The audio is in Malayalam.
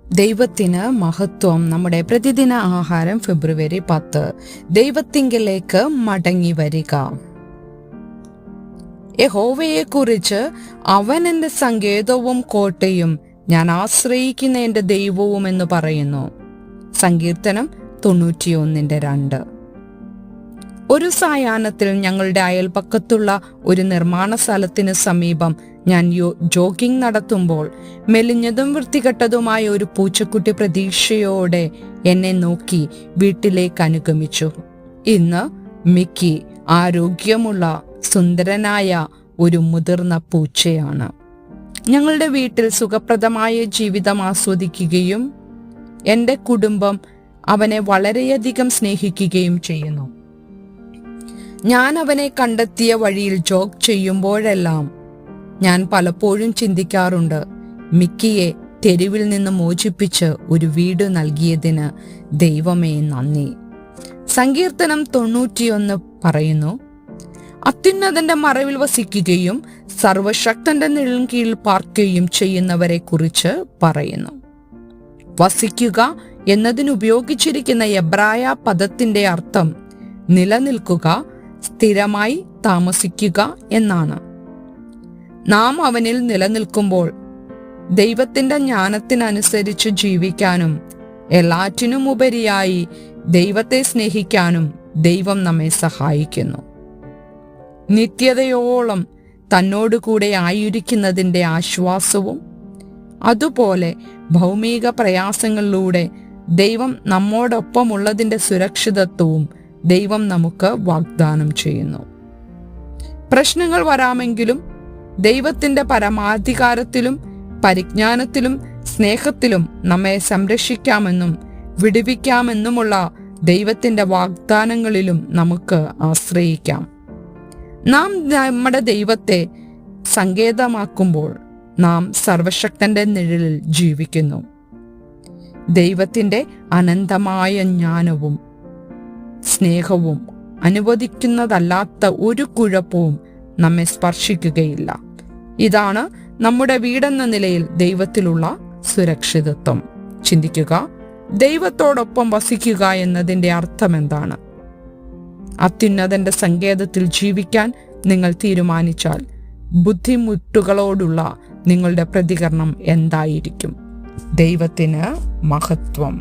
ദൈവത്തിന് മഹത്വം. നമ്മുടെ പ്രതിദിന ആഹാരം ഫെബ്രുവരി 10. ദൈവത്തിങ്കലേക്ക് മടങ്ങി വരിക. യഹോവയെക്കുറിച്ച് അവൻ എൻ്റെ സങ്കേതവും കോട്ടയും, ഞാൻ ആശ്രയിക്കുന്ന എൻ്റെ ദൈവവും എന്ന് പറയുന്നു. സങ്കീർത്തനം 91:2. ഒരു സായാഹ്നത്തിൽ ഞങ്ങളുടെ അയൽപക്കത്തുള്ള ഒരു നിർമ്മാണ സ്ഥലത്തിന് സമീപം ഞാൻ ജോഗിംഗ് നടത്തുമ്പോൾ മെലിഞ്ഞതും വൃത്തികെട്ടതുമായ ഒരു പൂച്ചക്കുട്ടി പ്രതീക്ഷയോടെ എന്നെ നോക്കി വീട്ടിലേക്ക് അനുഗമിച്ചു. ഇന്ന് മിക്കി ആരോഗ്യമുള്ള സുന്ദരനായ ഒരു മുതിർന്ന പൂച്ചയാണ്. ഞങ്ങളുടെ വീട്ടിൽ സുഖപ്രദമായ ജീവിതം ആസ്വദിക്കുകയും എൻ്റെ കുടുംബം അവനെ വളരെയധികം സ്നേഹിക്കുകയും ചെയ്യുന്നു. ഞാൻ അവനെ കണ്ടെത്തിയ വഴിയിൽ ജോഗ് ചെയ്യുമ്പോഴെല്ലാം ഞാൻ പലപ്പോഴും ചിന്തിക്കാറുണ്ട്, മിക്കിയെ തെരുവിൽ നിന്ന് മോചിപ്പിച്ച് ഒരു വീട് നൽകിയതിന് ദൈവമേ നന്ദി. സങ്കീർത്തനം 91 പറയുന്നു, അത്യുന്നതന്റെ മറവിൽ വസിക്കുകയും സർവശക്തന്റെ നിഴലിൻ കീഴിൽ പാർക്കുകയും ചെയ്യുന്നവരെ കുറിച്ച് പറയുന്നു. വസിക്കുക എന്നതിനുപയോഗിച്ചിരിക്കുന്ന എബ്രായ പദത്തിന്റെ അർത്ഥം നിലനിൽക്കുക, സ്ഥിരമായി താമസിക്കുക എന്നാണ്. നാം അവനിൽ നിലനിൽക്കുമ്പോൾ ദൈവത്തിന്റെ ജ്ഞാനത്തിനനുസരിച്ച് ജീവിക്കാനും എല്ലാറ്റിനും ഉപരിയായി ദൈവത്തെ സ്നേഹിക്കാനും ദൈവം നമ്മെ സഹായിക്കുന്നു. നിത്യതയോളം തന്നോടുകൂടെ ആയിരിക്കുന്നതിൻ്റെ ആശ്വാസവും അതുപോലെ ഭൗമിക പ്രയാസങ്ങളിലൂടെ ദൈവം നമ്മോടൊപ്പമുള്ളതിൻ്റെ സുരക്ഷിതത്വവും ദൈവം നമുക്ക് വാഗ്ദാനം ചെയ്യുന്നു. പ്രശ്നങ്ങൾ വരാമെങ്കിലും ദൈവത്തിന്റെ പരമാധികാരത്തിലും പരിജ്ഞാനത്തിലും സ്നേഹത്തിലും നമ്മെ സംരക്ഷിക്കാമെന്നും വിടുവിക്കാമെന്നുമുള്ള ദൈവത്തിന്റെ വാഗ്ദാനങ്ങളിലും നമുക്ക് ആശ്രയിക്കാം. നാം നമ്മുടെ ദൈവത്തെ സങ്കേതമാക്കുമ്പോൾ നാം സർവശക്തന്റെ നിഴലിൽ ജീവിക്കുന്നു. ദൈവത്തിന്റെ അനന്തമായ ജ്ഞാനവും സ്നേഹവും അനുവദിക്കുന്നതല്ലാത്ത ഒരു കുഴപ്പവും നമ്മെ സ്പർശിക്കുകയില്ല. ഇതാണ് നമ്മുടെ വീടെന്ന നിലയിൽ ദൈവത്തിലുള്ള സുരക്ഷിതത്വം. ചിന്തിക്കുക, ദൈവത്തോടൊപ്പം വസിക്കുക എന്നതിൻ്റെ അർത്ഥം എന്താണ്? അത്യുന്നതന്റെ സങ്കേതത്തിൽ ജീവിക്കാൻ നിങ്ങൾ തീരുമാനിച്ചാൽ ബുദ്ധിമുട്ടുകളോടുള്ള നിങ്ങളുടെ പ്രതികരണം എന്തായിരിക്കും? ദൈവത്തിന് മഹത്വം.